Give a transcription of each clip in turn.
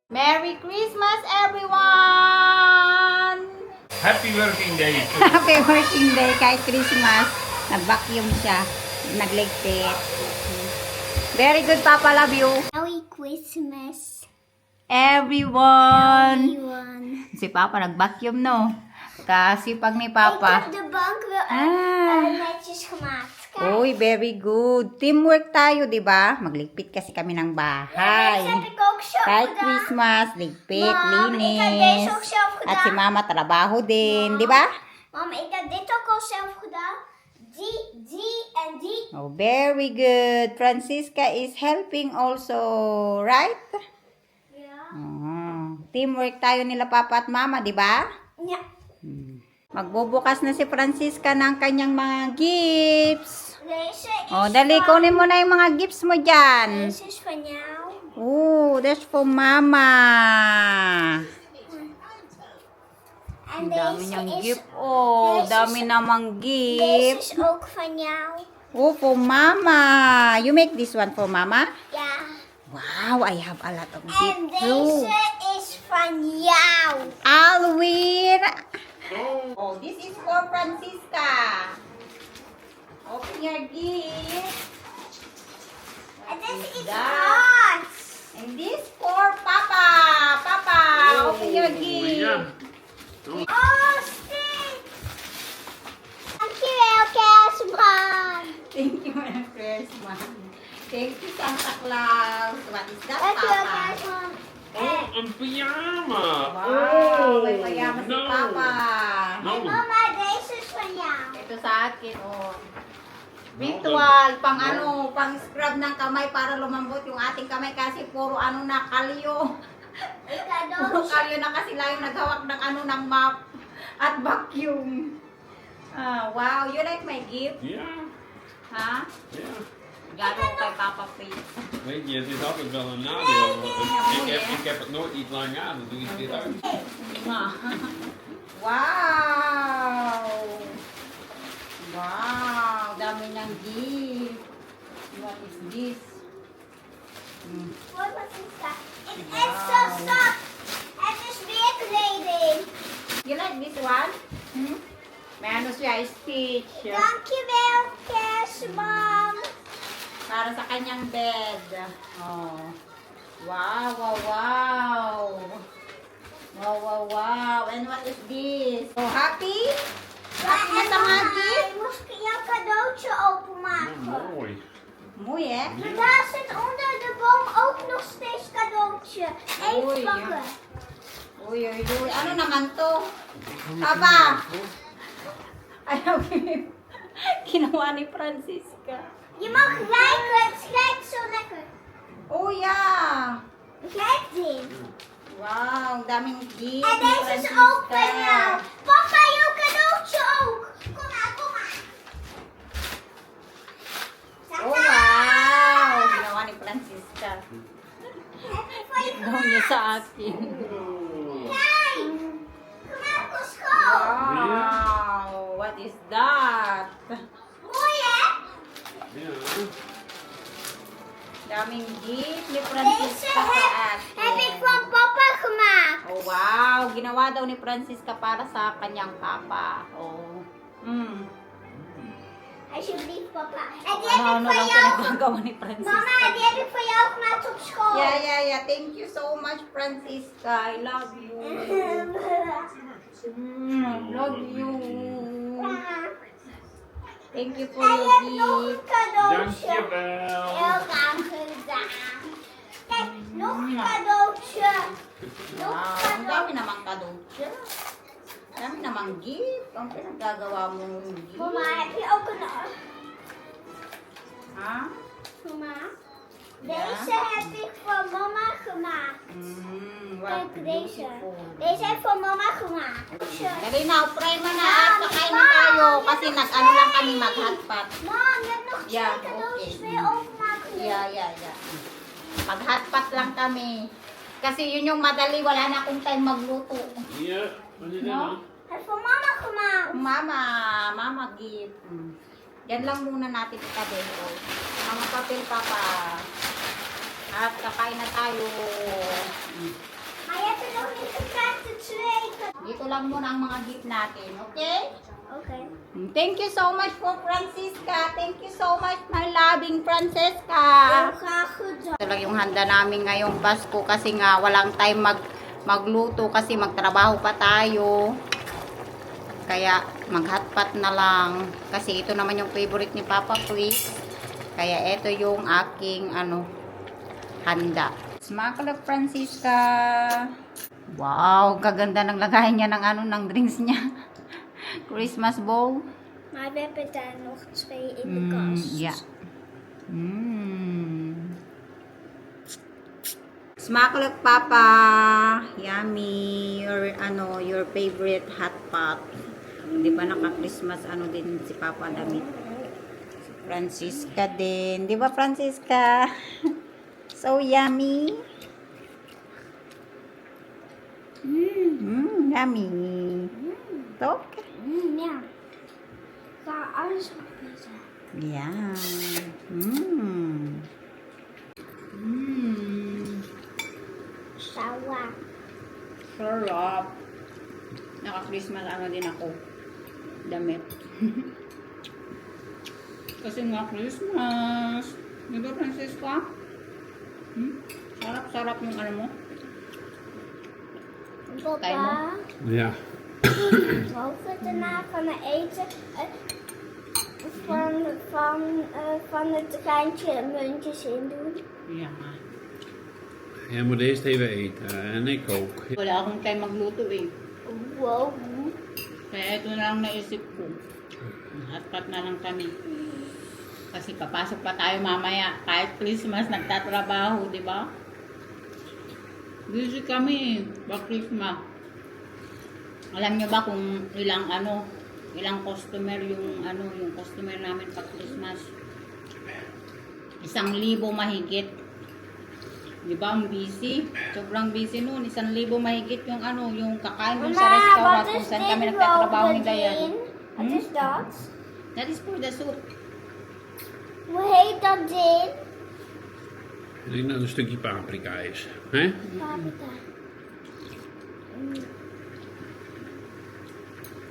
Merry Christmas, everyone! Happy working day. Happy working day kahit Christmas. Nag-vacuum siya. Nagligpit. Very good, Papa. Love you. Merry Christmas, Everyone! everyone. Si Papa nag-vacuum, no? Kasipag ni Ik Papa. heb de bank weer Ah. netjes gemaakt. Kijk. Uy, very good. Teamwork tayo, di ba? Magligpit kasi kami ng Deze bahay. heb ik ook zelf Kahit gedaan. Christmas, ligpit, Mam, ik heb deze linis. ook zelf gedaan. At si Mama trabaho din, di ba? Mama, ik heb dit ook al zelf gedaan. Die en die. Oh, very good. Francisca is helping also, right? Ja. Teamwork tayo nila Papa at Mama, di ba? Ja. Magbubukas na si Francisca ng kanyang mga gifts. Deze is Oh, dali, van, kunin mo na yung mga gifts mo dyan. deze is van jou. Oh, that's for Mama. En Ang dami deze niyang is, gift. Oh, deze dami is- namang deze gift. is ook van jou. Oh, for Mama. You make this one for Mama? Ja. Wow, I have a lot of En gifts too. deze is van jou. Alwin! Oh, this is for Francisca. Open your gift. En dit is iets that? groots. And this for Papa. Papa, open your gift. Oh, Stink! Dankjewel, Kerstman. Thank you, Merry Christmas. Thank you, Santa Claus. What is that, Dankjewel, Papa? Kerstman. Oh, een pyjama. Wow, may payama si no. Papa. No. Mama, deze is van jou. Ito sa akin, oh. Ritual, pang ano, pang scrub ng kamay para lumambot yung ating kamay kasi puro ano na kalyo. Ik Puro cadeautje. kalyo na kasi lang yung naghawak ng ano ng map at vacuum. Ah, wow, you like my gift? Ja, Ha? ja. Gano'n kay Papa Pete. Weet je, het is altijd wel een nadeel. Ik heb het nooit iets lang aan, dan doe ik dit uit. Wow! Wow! Dami ng gift. What is this? Voor wat is dat? Het is zo zacht. Het is weer kleding. You like this one? May ano siya, stitch. Dankjewel, Kerstman. Para sa kanyang bed. Oh. Wow, wow, wow. Wow, wow, wow. And what is this? Oh, happy? Happy na sa mga gift? Ik moest jouw cadeautje openmaken. Mooi. Mooi, eh? Maar daar zit onder de boom ook nog steeds cadeautje. Oei, Even ja. pakken. Uy, uy, uy. Ano naman to? Papa! Ayaw, ginawa ni Francisca. Je mag rijken, het schijnt zo lekker. Oh, yeah. Kijk dit. Wow, daming gift En ni deze is ook van jou. Francisca. Papa, jouw cadeautje ook. Kom maar, kom maar. Oh, wow. Ginawa ni Francisca. Even voor je Ginawa niya sa akin. Kijk. Kom maar op school. Wow, what is that? Mooi hè? Ja. Daming gift ni Deze Francisca sa akin. heb ik van papa gemaakt. Oh, wow. Ginawa daw ni Francisca para sa kanyang papa. Oh. Alsjeblieft papa. En die heb Ano ik van lang jou pinagagawa ni Francisca. Mama, die heb ik voor jou gemaakt op school. Yeah. Thank you so much, Francisca. I love you. Love you. Thank you for En je your hebt nog een gift. cadeautje. Dankjewel. Heel graag gedaan. Kijk, nog een cadeautje. Nog Wow, een ang dami cadeautje. namang kadutya. Ang dami namang gift. Ang pinaggagawa mong gift. Mama, heb je ook een... Ha? Mama, Ja? deze heb ik voor mama gemaakt. What Kijk, deze. beautiful. Deze heb ik voor mama gemaakt. Dali na, pray mo na at kakain na tayo kasi nag-ano lang kami mag-hotpot. Mam, je hebt nog twee Ja, cadeautjes oké. wil je openmaken. Yeah. Mag-hotpot lang kami. Kasi yun yung madali, wala na akong time magluto. Ja, wat is dit No? dan? Heb ik voor mama gemaakt. Mama gift. Yan lang muna natin itabi. Mga papel, Papa. At kakain na tayo. Dito lang muna ang mga gift natin, okay? Okay. Thank you so much for Francisca. Thank you so much, my loving Francesca. Ito lang yung handa namin ngayong Pasko kasi nga walang time magluto kasi magtrabaho pa tayo. Kaya mag-hotpot na lang. Kasi ito naman yung favorite ni Papa Chris. Kaya ito yung aking handa. Smakalog Francisca. Wow, kaganda ng lagay niya ng drinks niya. Christmas bowl. Maar we hebben daar nog 2 in de kast. Ja. Smakalog Papa. Yummy. Your favorite hot pot. Di ba naka-Christmas din si Papa damit. Si Francisca din. Di ba Francisca? So yummy. Yummy. Tok. Ja. Ga alles opeten. Yeah. Sawa. Sarap. Naka-Christmas din ako. Damit. Kasi nga Christmas. Di ba Francisca? Sarap-sarap yung mo. Papa, Ja. mogen we daarna van het eten van het treintje muntjes in doen? Yeah. Jij moet eerst even eten en ik ook. Wala akong time magluto eh. Wow. Kaya ito na lang naisip ko. Hotpot na lang kami. Kasi papasok pa tayo mamaya. Kahit Christmas, nagtatrabaho, di ba? Busy kami pag Christmas. Alam nyo ba kung ilang customer yung customer namin pag Christmas? 1,000 mahigit. Di ba ang busy? Sobrang busy noon. 1,000 mahigit yung kakain dun sa restaurant kung saan kami nagtatrabaho ni Dayan. Wat is dat? That is for the soup. Hoe heet dat ding? Ik denk dat het een stukje paprika is. Hè? Paprika.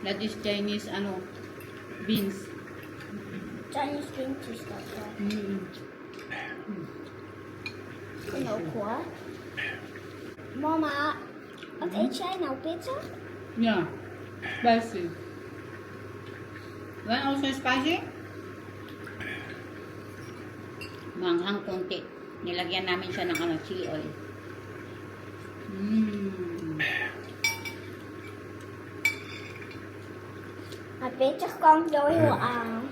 That is Chinese beans. Chinese beans is dat wel. En ook hoor. Mama, wat eet jij nou? Pizza? Yeah. Spicy. Want also spicy? Manghang konti. Nilagyan namin siya ng chili oil. Maar Peter kan zo heel aan.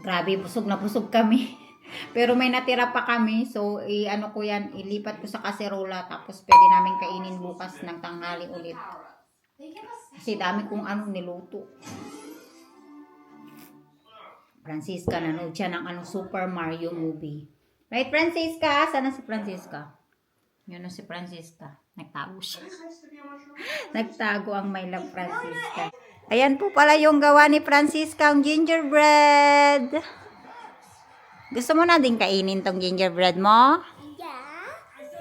Grabe, busog na busog kami. Pero may natira pa kami. So, ilipat ko sa kaserola. Tapos, pwede namin kainin bukas ng tanghali ulit. Kasi dami kong niluto. Francisca, nanood siya ng Super Mario movie. Right, Francisca? Sana si Francisca? Yun na si Francisca. Nagtago siya. Nagtago ang my love Francisca. Ayan po pala yung gawa ni Francisca, ang gingerbread. Gusto mo na din kainin tong gingerbread mo? Ja.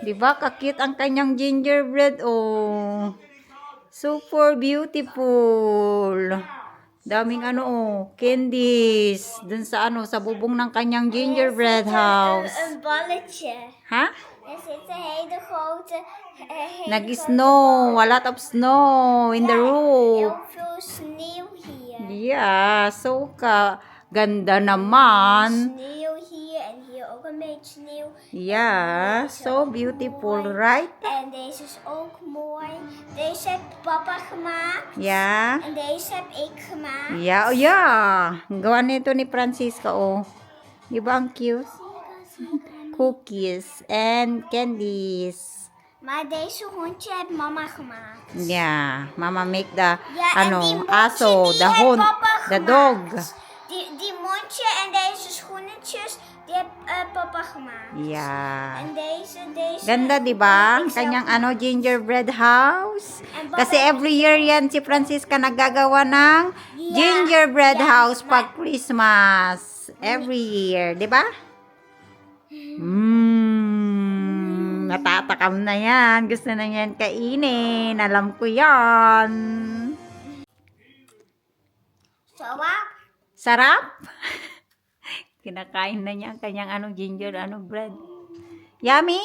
Diba? Kakute ang kanyang gingerbread. Oh. Super beautiful. Daming candies. Dun sa sa bubong ng kanyang gingerbread house. Een balletje. Ha? Er zit een hele grote... Nag-snow. A lot of snow in the roof. Heel veel sneeuw hier. Yeah. So ganda naman. Sneeuw hier en hier ook een beetje sneeuw. Yeah. So beautiful, right? En deze is ook mooi. Deze heeft papa gemaakt. Yeah. En deze heb ik gemaakt. Yeah. Oh, yeah. Ang gawa nito ni Francisca, oh. Di ba ang cute? Cookies and candies. Maar deze hondje heeft mama gemaakt. Yeah. Mama make the, Ja, en die mondje, aso, die the heeft hond, papa the gemaakt. dog. Die mondje en deze schoenetjes, die heeft papa gemaakt. Yeah. En deze... Ganda, di ba? Ik zelf- Kanyang gingerbread house. En papa- Kasi every year yan si Francisca naggagawa ng Yeah. gingerbread Yeah. house pag Christmas. Every year, di ba? Natatakam na yan. Gusto na yan kainin. Alam ko yan. Sarap. Sarap? Kinakain na niya ang kanyang ginger, bread. Yummy?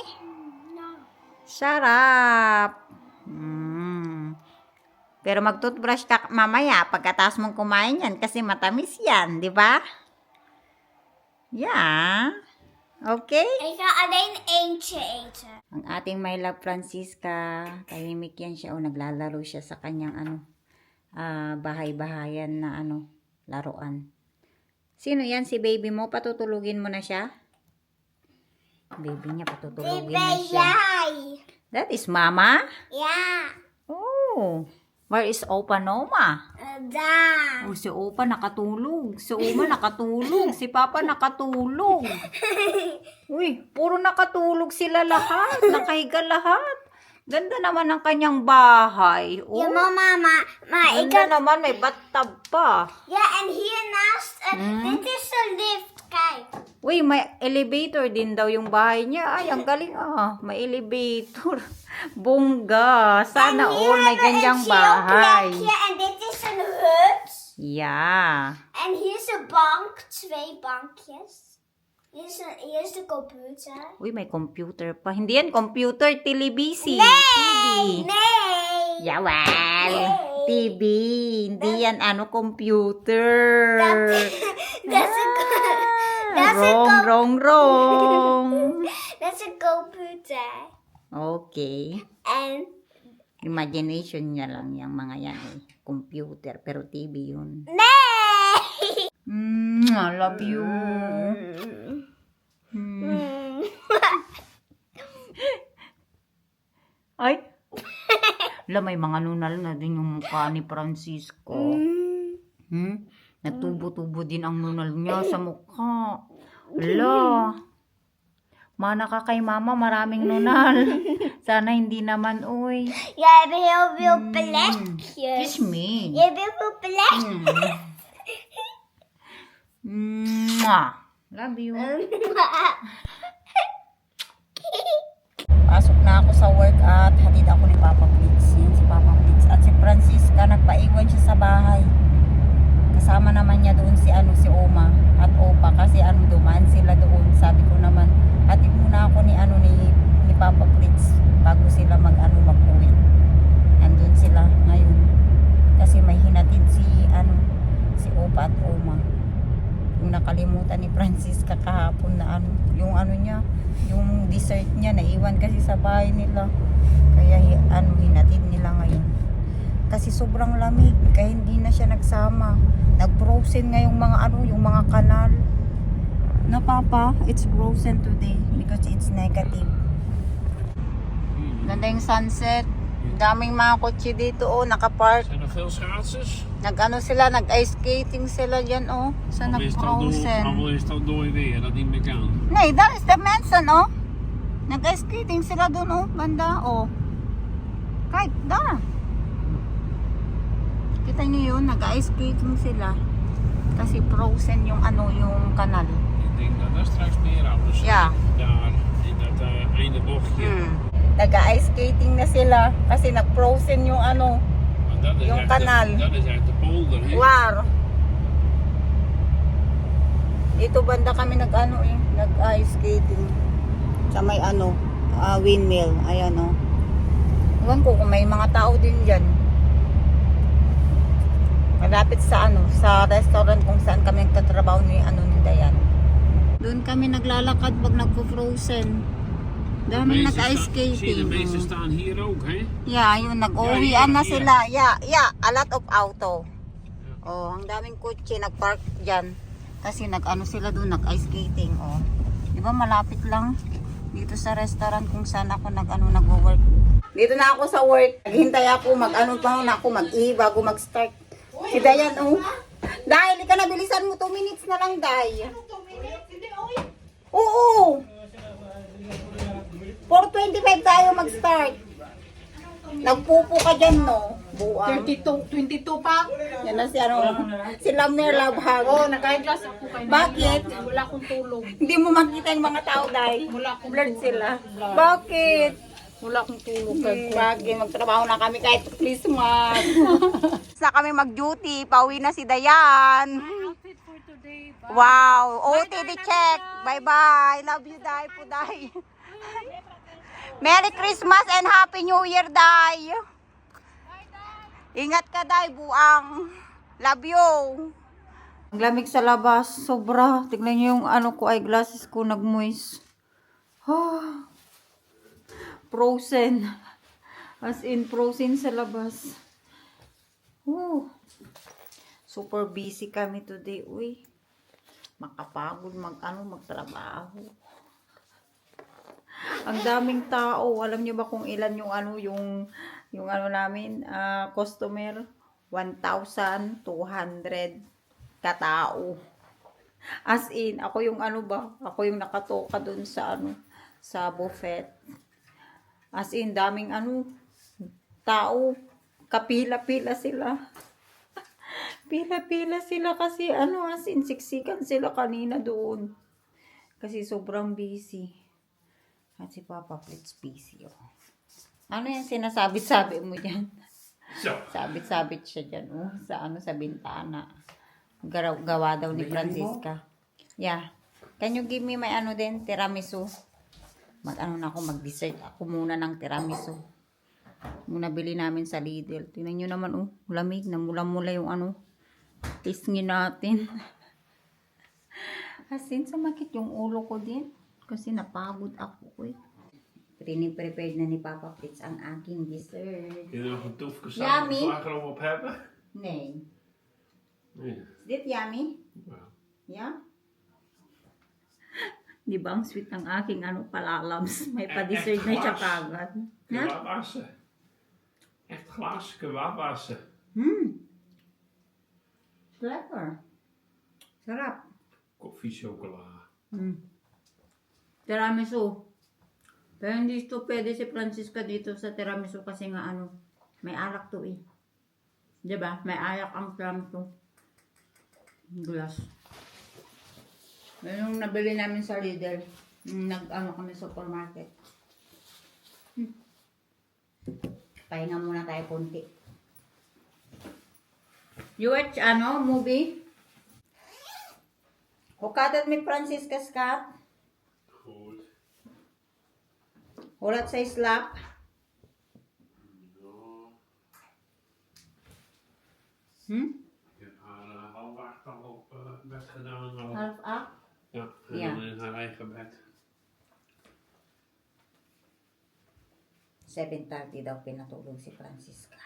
Sarap. Pero mag-toothbrush ka mamaya pagkatapos mong kumain yan kasi matamis yan, di ba? Yeah. Okay? Ik ga alleen eentje eten. Ang ating my love Francisca, tahimik yan siya o naglalaro siya sa kanyang bahay-bahayan na laruan. Sino yan? Si baby mo? Patutulugin mo na siya? Baby niya, patutulugin na siya. Jij. That is mama? Ja. Oh. Where is Opa Noma? Daar. Oh, si Opa nakatulog. Si Oma nakatulog. Si Papa nakatulog. Uy, puro nakatulog sila lahat. Nakahiga lahat. Ganda naman ang kanyang bahay. Oh, Ja, mama, maar ik ganda heb... naman. May bathtub pa. Ja, en hiernaast... Dit is de lift, kijk. Uy, may elevator din daw yung bahay niya. Ay, ang galing May elevator. Bongga. Sana all may ganyang bahay. En dit is een hut. Yeah. En hier is een bank, 2 bankjes. Hier is de computer. Uy, may computer pa. Hindi yan computer, televisie. TV. Nee. Yawal. Nee. TV. Hindi yan computer. Dat is Wrong. dat is een computer. Okay. En Imagination niya lang yung mga yan computer, pero TV yun. nee. I love you. Ay. May mga nunal na din yung mukha ni Francisco. Natubo-tubo din ang nunal niya sa mukha. Hala. Mana ka kay mama, maraming nunal. Sana hindi naman, uy. Jij hebt heel veel plekjes. Kiss me. Je hebt heel veel plekjes. Love you. Pasok na ako sa work at hatid ako ni Papa Blitz. Yan si Papa Blitz. At si Francisca, nagpaiwan siya sa bahay. Kasama naman niya doon si Oma at Opa kasi dumaan sila doon. Sabi ko naman, hatid muna ako ni Papa Blitz bago sila mag-uwi. Nandun sila ngayon. Kasi may hinatid si Opa at Oma. Yung nakalimutan ni Francisca kahapon na yung niya, yung dessert niya naiwan kasi sa bahay nila. Kaya hinatid nila ngayon. Kasi sobrang lamig, kaya hindi na siya nagsama. Nag-frozen nga yung mga kanal. Na Papa, it's frozen today because it's negative. Ganda yung sunset. Daming mga kotse dito nakapark. Zijn er veel schaatsers? Sila, nag-ice skating sila dyan sa nag-frozen. Allemaal is dat door weer, dat niet meer kan. Nee, daar is de mensen nag-ice skating sila doon banda Kijk, daar. Kita niyo yun, nag-ice skating sila. Kasi frozen yung yung kanal. Ik denk dat daar straks meer auto's zijn. Ja. Daar, in dat ene bochtje. Nag-ice skating na sila kasi nag-frozen yung Maar dat is yung echt kanal. Dat is echt de polder, hè? War. Dito banda kami nag-ice skating. Sa may windmill. Ayan Iwan ko kung may mga tao din dyan. Malapit sa sa restaurant kung saan kami nagtatrabaho ni Dayan. Doon kami naglalakad pag nagpo-frozen. Daming nag-ice Zie je, de skating. meeste staan hier ook, hè? Yeah, yun, nag-uwian na sila. Yeah, a lot of auto. Ang daming kotse nag-park dyan. Kasi sila doon, nag-ice skating. Di ba malapit lang dito sa restaurant kung saan ako nag-work. Dito na ako sa work. Naghintay ako, mag-ihi bago mag-start. Si Dayan, Dahil, ika na, bilisan mo, 2 minutes na lang, Day. Oo. 4:25 tayo mag-start. Nagpupo ka dyan, no? Buang. 22 pa. Yan na si si Lamner Labhag. Oo, nag-eyeglass ako kay Bakit? Wala akong tulog. Hindi mo makita yung mga tao, Day. Wala akong Blurred tulog. sila. Blurred. Bakit? Wala akong tulog. Kay Bakit? Magtrabaho na kami kahit Christmas. Sa kami mag-duty, pauwi na si Dayan. outfit for today. Wow, OTD check. Bye-bye. Love you, Day, Puday. Merry Christmas and Happy New Year, Day. Ingat ka, Day, buang. Love you. Ang lamig sa labas, sobra. Tignan niyo yung eyeglasses ko nag-moist. Frozen. As in, frozen sa labas. Super busy kami today, uy. Makapagod magtrabaho. Ang daming tao. Alam niyo ba kung ilan yung namin, customer? 1,200 katao. As in, ako yung ako yung nakatoka dun sa sa buffet. As in, daming tao. Kapila-pila sila. Pila-pila sila kasi as in, siksikan sila kanina doon. Kasi sobrang busy. At si Papa Fritz busy. Oh. Ano yung sinasabit-sabit mo dyan? Sabit-sabit siya dyan. Sa bintana. Gawa daw ni Francisca. Yeah. Can you give me my tiramisu? Mag-dessert ako muna ng tiramisu. Muna bili namin sa Lidl. Tingnan nyo naman, lamig. Namula-mula yung tisngin natin. As in, sumakit yung ulo ko din. Kasi napagod ako, Prepared na ni Papa Fritz ang aking dessert. Kun je nog een toefje Yummy. slagroom op hebben? Nee. Nee. Is it yummy? Well, Yeah? Di ba ang sweet ng aking palalams? May pa-dessert na siya kagad. kebabwassen. Echt glaas kebabwassen. Clever. Sarap. Koffie, chocola. Tiramisu. Pero hindi ito pwede si Francisca dito sa tiramisu kasi nga may alak to eh. Diba? May alak ang tiramisu. Glass. Yung nabili namin sa Lidl. Kami sa supermarket. Pahinga muna tayo konti. You watch movie? Hukadat mi Francisca's cat. Goed. Hulat sa slap. Ik heb haar half 8 al op bed gedaan. Half up. Ja, en Ja. dan in haar eigen bed. 7:30 daw pinatulog si Francisca.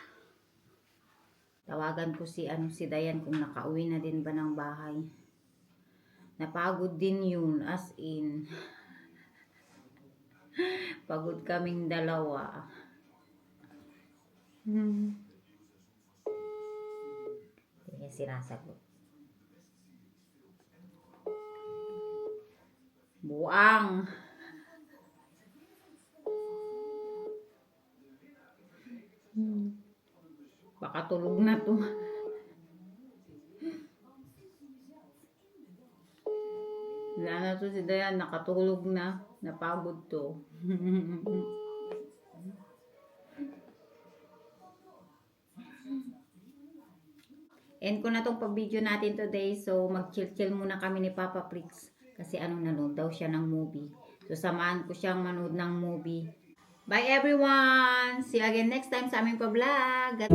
Tawagan ko si Dayan kung nakauwi na din ba ng bahay. Napagod din yun, as in. Pagod kaming dalawa. Hindi niya sinasagot. Buang. Baka tulog na to. Wala na to si Dayan, nakatulog na. Napagod to. End ko na tong pag-video natin today. So, mag-chill-chill muna kami ni Papa Fritz. Kasi nanood daw siya ng movie. So, samahan ko siyang manood ng movie. Bye everyone! See you again next time sa aming pa-vlog.